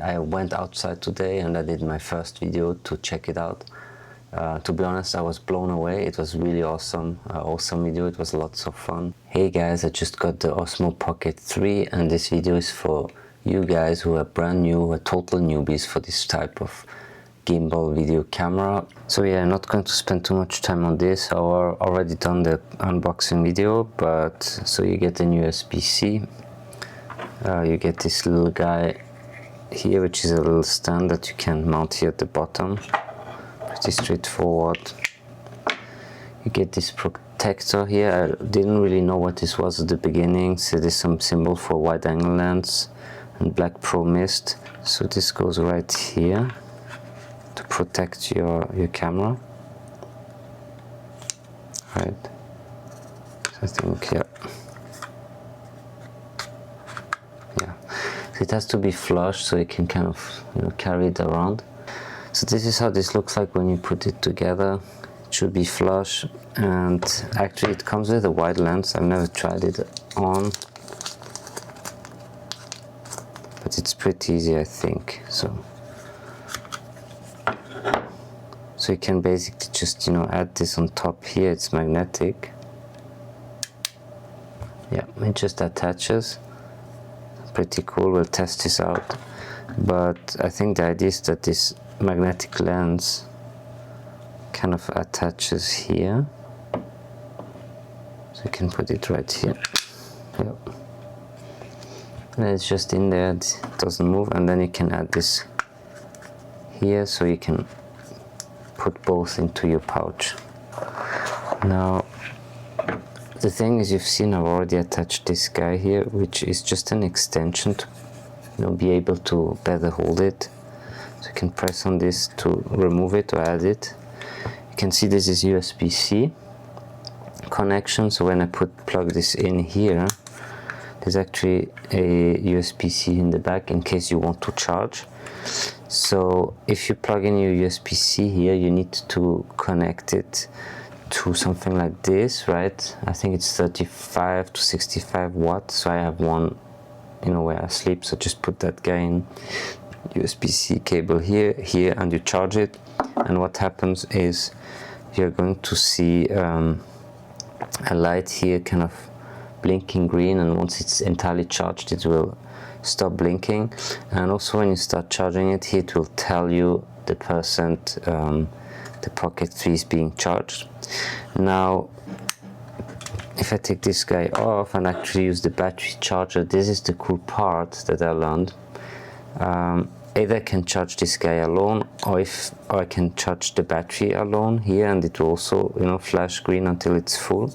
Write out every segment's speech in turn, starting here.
I went outside today and I did my first video to check it out. To be honest, I was blown away. It was really awesome, awesome video. It was lots of fun. Hey guys, I just got the Osmo Pocket 3 and this video is for you guys who are brand new, who are total newbies for this type of gimbal video camera. So yeah, I'm not going to spend too much time on this. I already done the unboxing video, but so you get an USB-C. You get this little guy here, which is a little stand that you can mount here at the bottom. Pretty straightforward. You get this protector here. I didn't really know what this was at the beginning, so there's some symbol for wide angle lens and black pro mist. So this goes right here to protect your camera. Right. So I think yeah. It has to be flush so you can kind of, carry it around. So this is how this looks like when you put it together. It should be flush, and actually it comes with a wide lens. I've never tried it on, but it's pretty easy, I think. So you can basically just add this on top here. It's magnetic. Yeah, it just attaches. Pretty cool. We'll test this out, but I think the idea is that this magnetic lens kind of attaches here, so you can put it right here. Yep. And it's just in there, it doesn't move, and then you can add this here so you can put both into your pouch. Now the thing is, you've seen I've already attached this guy here, which is just an extension to be able to better hold it. So you can press on this to remove it or add it. You can see this is USB-C connection, so when I plug this in here, there's actually a USB-C in the back in case you want to charge. So if you plug in your USB-C here, you need to connect it to something like this, right? I think it's 35 to 65 watts. So I have one, where I sleep. So just put that guy in, USB-C cable here, and you charge it. And what happens is you're going to see a light here, kind of blinking green. And once it's entirely charged, it will stop blinking. And also when you start charging it, here it will tell you the percent the Pocket 3 is being charged. Now if I take this guy off and actually use the battery charger, this is the cool part that I learned. Either I can charge this guy alone, or I can charge the battery alone here, and it will also flash green until it's full.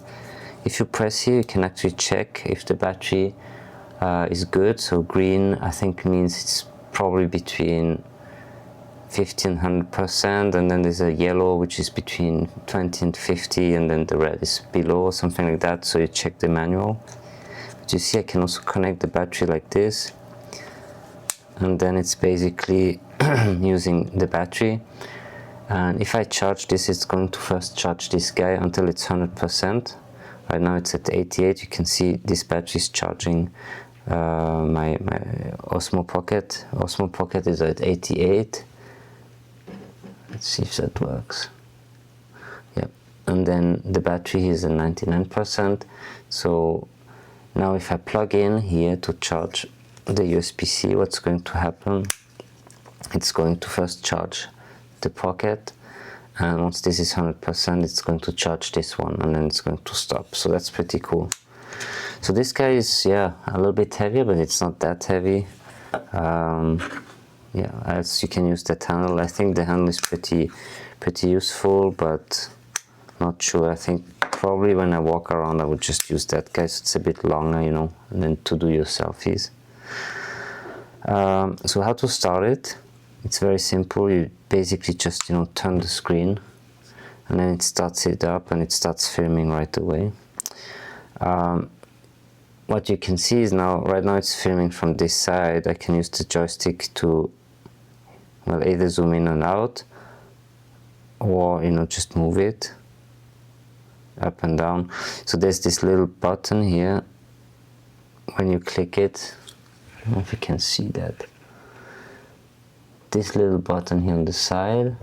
If you press here, you can actually check if the battery is good. So green, I think, means it's probably between 50 and 100%, and then there's a yellow which is between 20 and 50, and then the red is below, something like that. So you check the manual. But you see I can also connect the battery like this, and then it's basically using the battery. And if I charge this, it's going to first charge this guy until it's 100%. Right now it's at 88. You can see this battery is charging my Osmo Pocket. Osmo Pocket is at 88. Let's see if that works. Yep. And then the battery is at 99%. So now if I plug in here to charge the USB-C, what's going to happen? It's going to first charge the Pocket, and once this is 100%, it's going to charge this one, and then it's going to stop. So that's pretty cool. So this guy is a little bit heavier, but it's not that heavy. Yeah, as you can use that handle. I think the handle is pretty useful, but not sure. I think probably when I walk around I would just use that guy, so it's a bit longer, and then to do your selfies. So how to start it? It's very simple. You basically just turn the screen, and then it starts it up and it starts filming right away. What you can see is right now it's filming from this side. I can use the joystick to either zoom in and out, or just move it up and down. So there's this little button here. When you click it, I don't know if you can see that. this little button here on the side.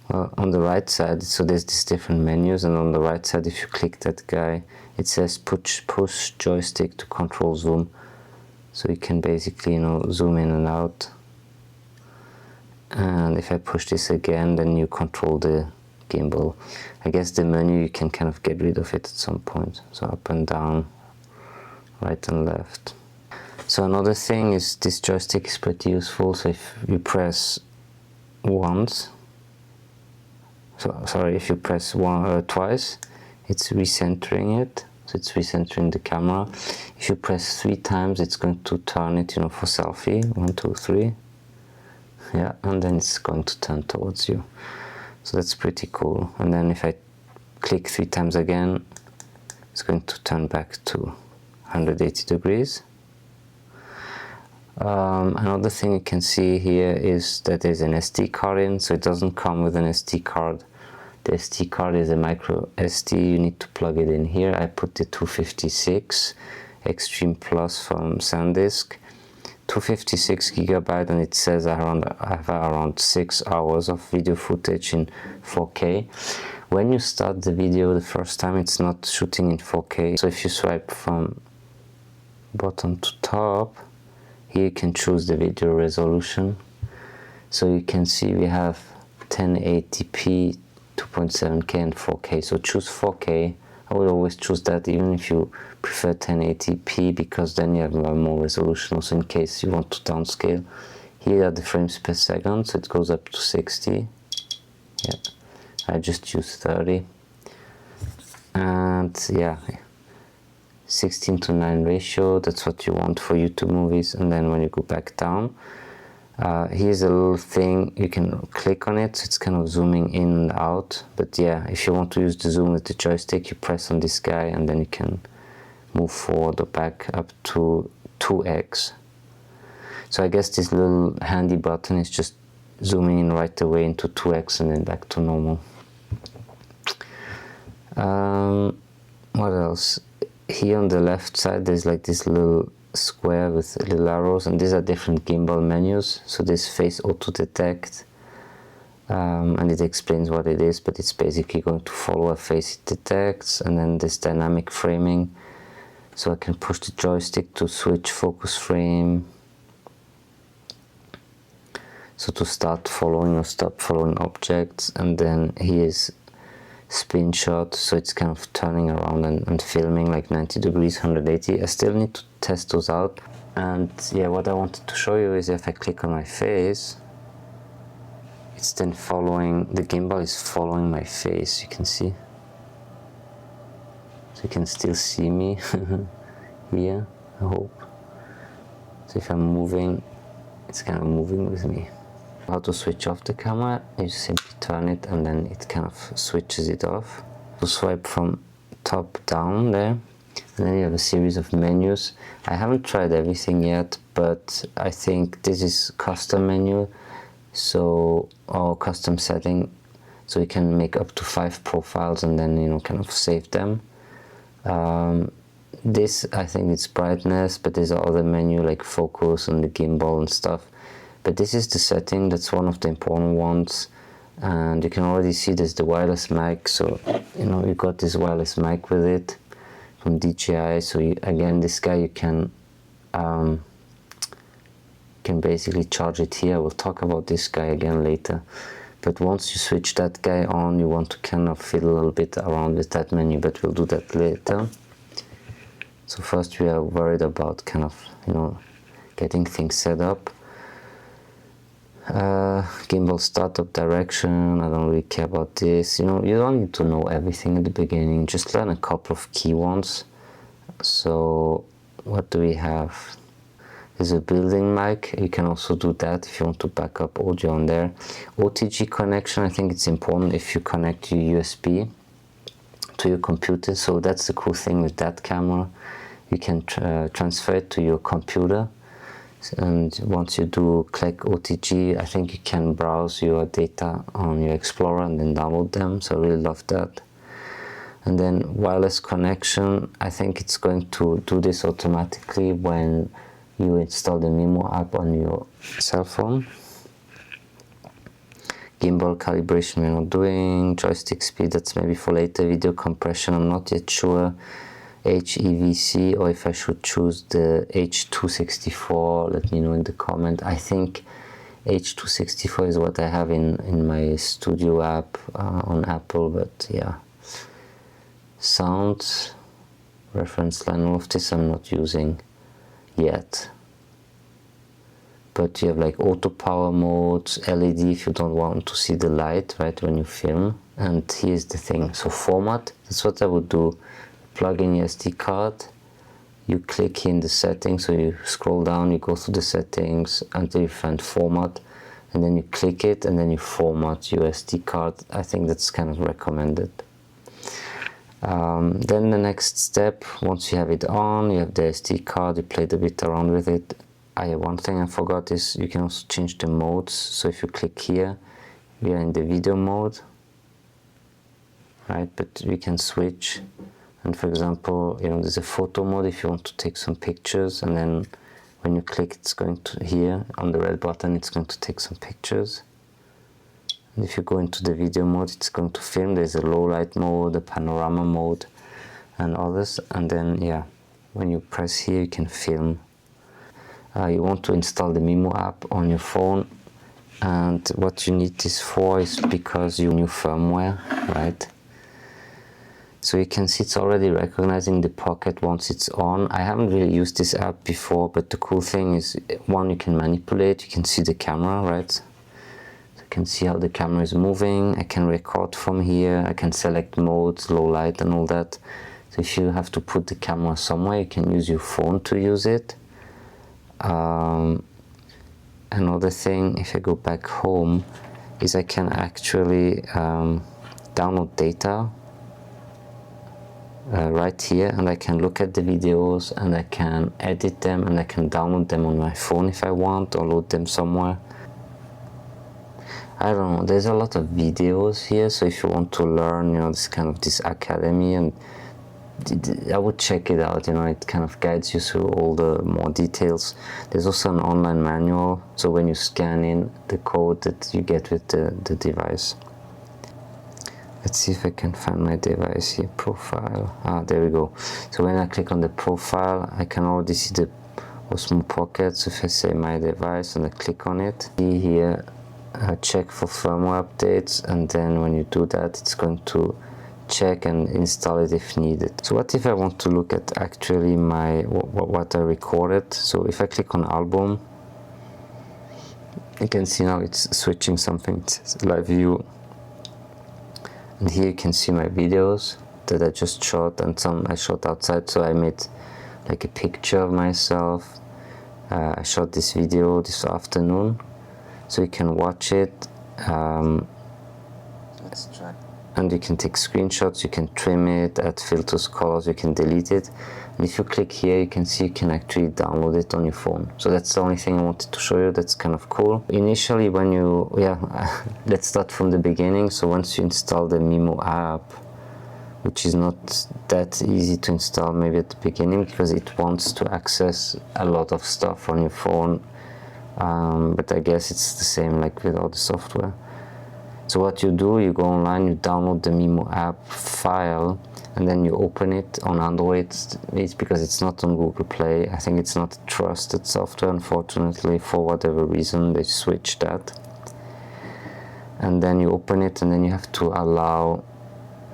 On the right side, so there's these different menus, and on the right side, if you click that guy, it says push joystick to control zoom. So you can basically, zoom in and out. And if I push this again, then you control the gimbal. I guess the menu, you can kind of get rid of it at some point. So up and down, right and left. So another thing is this joystick is pretty useful. So if you press once, if you press twice, it's recentering it. So it's recentering the camera. If you press 3 times, it's going to turn it, for selfie. 1, 2, 3. Yeah, and then it's going to turn towards you. So that's pretty cool. And then if I click 3 times again, it's going to turn back to 180 degrees. Another thing you can see here is that there's an SD card in, so it doesn't come with an SD card. The SD card is a micro SD, you need to plug it in here. I put the 256 Extreme Plus from SanDisk. 256 gigabyte, and it says I have around 6 hours of video footage in 4K. When you start the video the first time, it's not shooting in 4K. So if you swipe from bottom to top, here you can choose the video resolution. So you can see we have 1080p, 2.7K and 4K. So choose 4K. I would always choose that, even if you prefer 1080p, because then you have more resolution also in case you want to downscale. Here are the frames per second, so it goes up to 60. Yeah, I just use 30. And yeah, 16:9 ratio, that's what you want for YouTube movies. And then when you go back down, here's a little thing, you can click on it, so it's kind of zooming in and out. But yeah, if you want to use the zoom with the joystick, you press on this guy and then you can move forward or back up to 2x. So I guess this little handy button is just zooming in right away into 2x and then back to normal. What else? Here on the left side there's like this little square with little arrows, and these are different gimbal menus. So this face auto detect, and it explains what it is, but it's basically going to follow a face it detects. And then this dynamic framing, so I can push the joystick to switch focus frame, so to start following or stop following objects. And then here's spin shot, so it's kind of turning around and filming like 90 degrees, 180. I still need to test those out. And yeah, what I wanted to show you is if I click on my face, it's then following, the gimbal is following my face, you can see. So you can still see me here, I hope. So if I'm moving, it's kind of moving with me. How to switch off the camera, you simply turn it and then it kind of switches it off. To swipe from top down there, and then you have a series of menus. I haven't tried everything yet, but I think this is custom menu, so, or custom setting, so you can make up to 5 profiles and then kind of save them. This, I think it's brightness, but there's other menu like focus and the gimbal and stuff. But this is the setting, that's one of the important ones. And you can already see there's the wireless mic, so you got this wireless mic with it from DJI. So again, this guy you can basically charge it here. We'll talk about this guy again later. But once you switch that guy on, you want to kind of fiddle a little bit around with that menu, but we'll do that later. So first we are worried about kind of getting things set up. Gimbal startup direction, I don't really care about this. You don't need to know everything at the beginning, just learn a couple of key ones. So what do we have? There's a building mic, you can also do that if you want to back up audio on there. OTG connection, I think it's important if you connect your USB to your computer. So that's the cool thing with that camera, you can transfer it to your computer. And once you do click OTG, I think you can browse your data on your Explorer and then download them, so I really love that. And then wireless connection, I think it's going to do this automatically when you install the MIMO app on your cell phone. Gimbal calibration we're not doing. Joystick speed, that's maybe for later. Video compression, I'm not yet sure. HEVC, or if I should choose the H264, let me know in the comment. I think H264 is what I have in my studio app on Apple, but yeah. Sound, reference line, all of this I'm not using yet. But you have like auto power modes, LED if you don't want to see the light, right, when you film. And here's the thing, so format, that's what I would do. Plug in your SD card, you click here in the settings, so you scroll down, you go through the settings until you find format, and then you click it and then you format your SD card. I think that's kind of recommended. Then the next step, once you have it on, you have the SD card, you played a bit around with it. One thing I forgot is you can also change the modes. So if you click here, we are in the video mode, right? But we can switch. And for example, you know, there's a photo mode if you want to take some pictures, and then when you click, it's going to, here on the red button, it's going to take some pictures. And if you go into the video mode, it's going to film. There's a low light mode, a panorama mode, and others. And then, yeah, when you press here, you can film. You want to install the MIMO app on your phone, and what you need this for is because you new firmware, right? So you can see it's already recognizing the Pocket once it's on. I haven't really used this app before, but the cool thing is, one, you can manipulate, you can see the camera, right? So you can see how the camera is moving. I can record from here, I can select modes, low light and all that. So if you have to put the camera somewhere, you can use your phone to use it. Another thing, if I go back home, is I can actually download data right here, and I can look at the videos and I can edit them and I can download them on my phone if I want, or load them somewhere. I don't know, there's a lot of videos here, so if you want to learn, you know, this academy, and I would check it out, you know, it kind of guides you through all the more details. There's also an online manual, so when you scan in the code that you get with the device. Let's see if I can find my device here, profile. There we go. So when I click on the profile, I can already see the Osmo Pocket. So if I say my device and I click on it, see here, check for firmware updates, and then when you do that, it's going to check and install it if needed. So what if I want to look at actually my what I recorded? So if I click on album, you can see now it's switching something. It says live view. And here you can see my videos that I just shot, and some I shot outside. So I made like a picture of myself. I shot this video this afternoon, so you can watch it. Let's try. And you can take screenshots, you can trim it, add filters, colors, you can delete it. And if you click here, you can see you can actually download it on your phone. So that's the only thing I wanted to show you. That's kind of cool. Initially, when you, let's start from the beginning. So once you install the MIMO app, which is not that easy to install maybe at the beginning, because it wants to access a lot of stuff on your phone. But I guess it's the same like with all the software. So what you do, you go online, you download the MIMO app file, and then you open it on Android. It's because it's not on Google Play. I think it's not trusted software, unfortunately, for whatever reason they switched that. And then you open it, and then you have to allow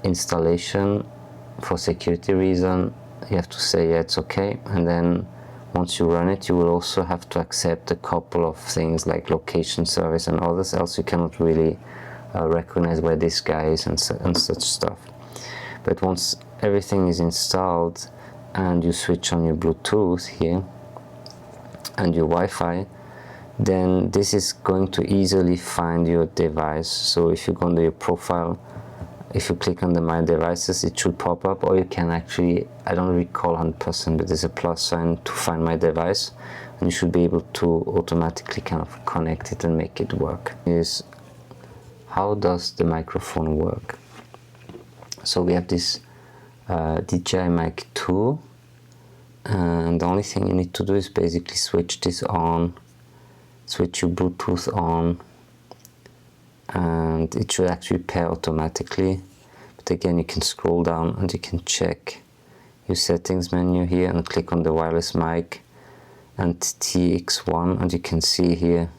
installation for security reason. You have to say, yeah, it's okay. And then once you run it, you will also have to accept a couple of things like location service and others, else you cannot really recognize where this guy is and such stuff. But once everything is installed and you switch on your Bluetooth here and your Wi-Fi, then this is going to easily find your device. So if you go under your profile, if you click on the My Devices, it should pop up, or you can actually, I don't recall 100%, but there's a plus sign to find my device, and you should be able to automatically kind of connect it and make it work. How does the microphone work? So we have this DJI Mic 2, and the only thing you need to do is basically switch this on, switch your Bluetooth on, and it should actually pair automatically. But again, you can scroll down and you can check your settings menu here and click on the wireless mic and TX1, and you can see here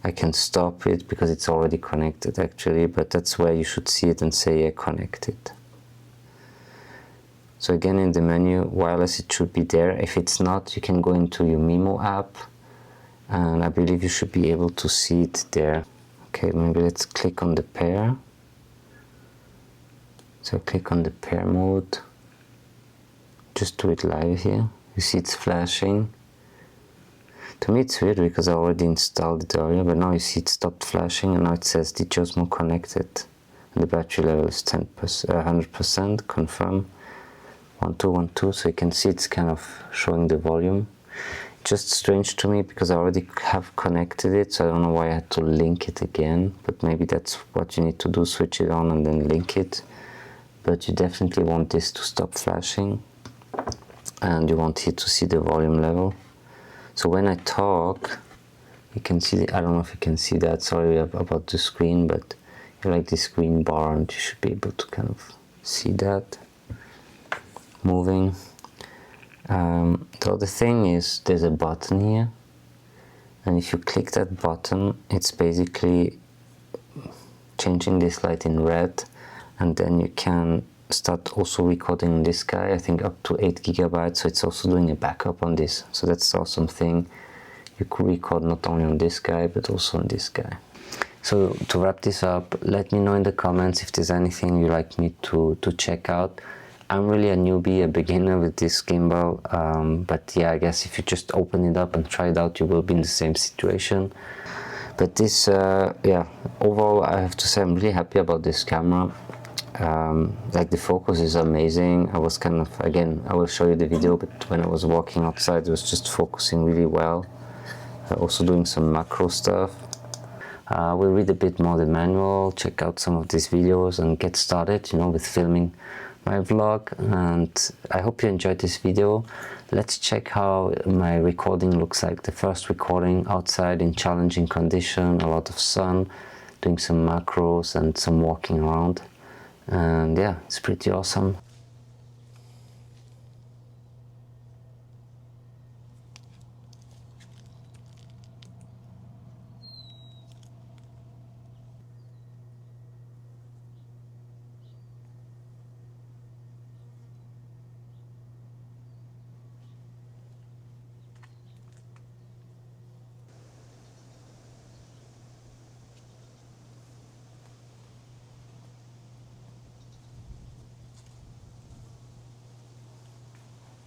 I can stop it because it's already connected actually, but that's where you should see it and say yeah, connected. So again, in the menu, wireless, it should be there. If it's not, you can go into your MIMO app, and I believe you should be able to see it there. Okay, maybe let's click on the pair. So click on the pair mode. Just do it live here. You see it's flashing. To me it's weird because I already installed it earlier, but now you see it stopped flashing and now it says DJI Osmo connected. And the battery level is 100%, confirm. 1212, so you can see it's kind of showing the volume. Just strange to me because I already have connected it, so I don't know why I had to link it again, but maybe that's what you need to do, switch it on and then link it. But you definitely want this to stop flashing, and you want here to see the volume level. So when I talk, you can see I don't know if you can see that, sorry about the screen, but you like this green bar and you should be able to kind of see that moving. The other thing is there's a button here, and if you click that button, it's basically changing this light in red, and then you can start also recording on this guy, I think up to 8 GB, so it's also doing a backup on this. So that's the awesome thing. You could record not only on this guy but also on this guy. So to wrap this up, let me know in the comments if there's anything you'd like me to check out. I'm really a newbie, a beginner with this gimbal, but yeah, I guess if you just open it up and try it out, you will be in the same situation. But this, yeah, overall I have to say I'm really happy about this camera. Like the focus is amazing. I was kind of, again, I will show you the video, but when I was walking outside it was just focusing really well. Also doing some macro stuff. We'll read a bit more the manual, check out some of these videos and get started, you know, with filming my vlog. And I hope you enjoyed this video. Let's check how my recording looks like. The first recording outside in challenging condition, a lot of sun, doing some macros and some walking around. And yeah, it's pretty awesome.